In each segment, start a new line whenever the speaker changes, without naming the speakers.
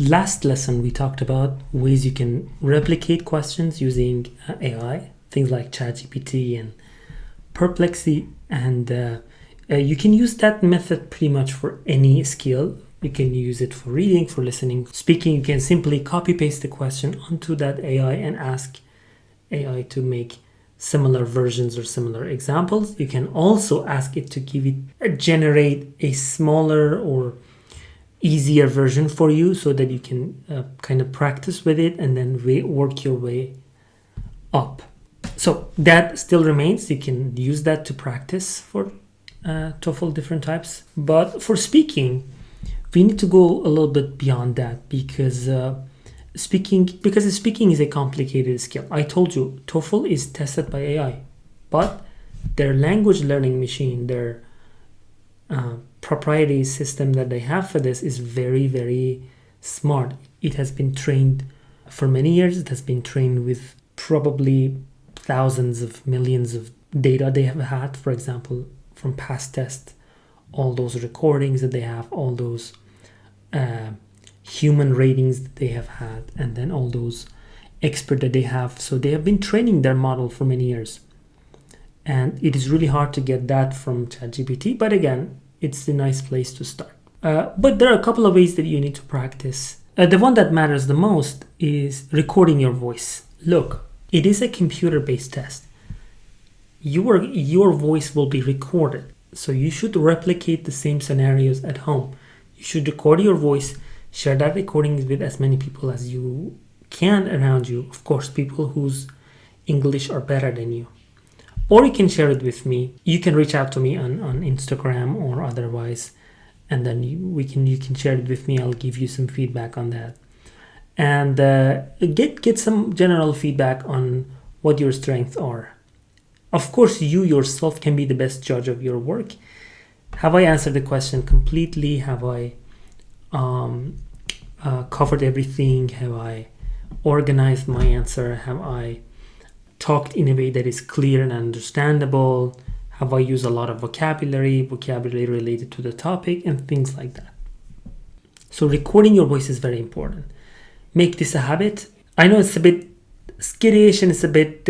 Last lesson, we talked about ways you can replicate questions using AI, things like ChatGPT and Perplexity, and you can use that method pretty much for any skill. You can use it for reading, for listening, speaking. You can simply copy paste the question onto that AI and ask AI to make similar versions or similar examples. You can also ask it to generate a smaller or easier version for you so that you can kind of practice with it and then work your way up. So that still remains. You can use that to practice for TOEFL different types. But for speaking, we need to go a little bit beyond that because speaking is a complicated skill. I told you TOEFL is tested by AI, but their language learning machine, their proprietary system that they have for this is very, very smart. It has been trained for many years. It has been trained with probably thousands of millions of data they have had, for example, from past tests, all those recordings that they have, all those human ratings that they have had, and then all those experts that they have. So they have been training their model for many years. And it is really hard to get that from ChatGPT. But again, it's a nice place to start. But there are a couple of ways that you need to practice. The one that matters the most is recording your voice. Look, it is a computer-based test. Your voice will be recorded. So you should replicate the same scenarios at home. You should record your voice, share that recording with as many people as you can around you. Of course, people whose English are better than you. Or you can share it with me. You can reach out to me on Instagram or otherwise, and then you can share it with me. I'll give you some feedback on that, and get some general feedback on what your strengths are. Of course, you yourself can be the best judge of your work. Have I answered the question completely? Have I covered everything? Have I organized my answer? Have I talked in a way that is clear and understandable? Have I used a lot of vocabulary related to the topic, and things like that? So recording your voice is very important. Make this a habit. I know it's a bit skittish and it's a bit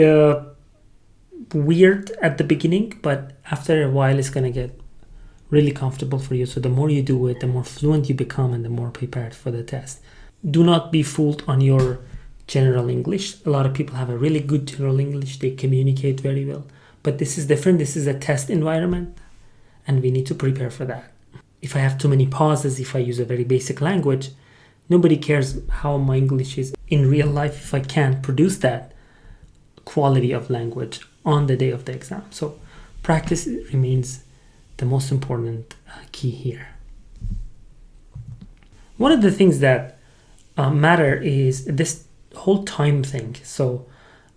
weird at the beginning, but after a while it's going to get really comfortable for you. So the more you do it, the more fluent you become and the more prepared for the test. Do not be fooled on your general English. A lot of people have a really good general English. They communicate very well. But this is different. This is a test environment, and we need to prepare for that. If I have too many pauses, if I use a very basic language, nobody cares how my English is in real life if I can't produce that quality of language on the day of the exam. So practice remains the most important key here. One of the things that matter is this whole time thing. So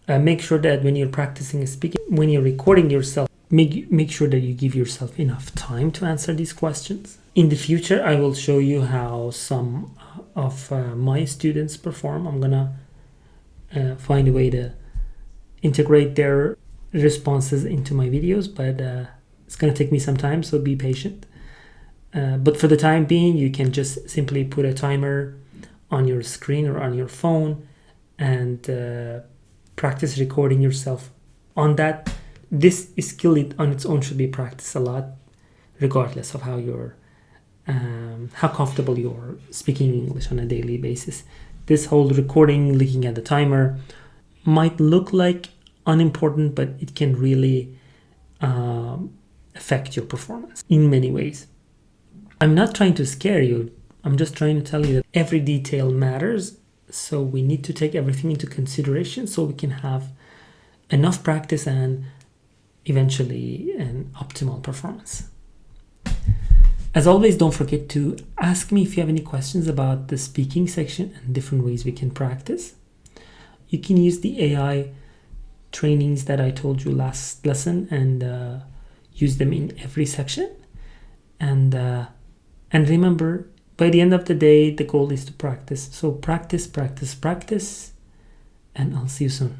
make sure that when you're practicing speaking, when you're recording yourself, make sure that you give yourself enough time to answer these questions. In the future, I will show you how some of my students perform. I'm gonna find a way to integrate their responses into my videos, but it's gonna take me some time, so be patient. But for the time being, you can just simply put a timer on your screen or on your phone and practice recording yourself on that. This skill on its own should be practiced a lot, regardless of how comfortable you're speaking English on a daily basis. This whole recording, looking at the timer, might look like unimportant, but it can really affect your performance in many ways. I'm not trying to scare you. I'm just trying to tell you that every detail matters. So we need to take everything into consideration so we can have enough practice and eventually an optimal performance. As always, don't forget to ask me if you have any questions about the speaking section and different ways we can practice. You can use the AI trainings that I told you last lesson and use them in every section. And remember, by the end of the day, the goal is to practice. So practice, practice, practice, and I'll see you soon.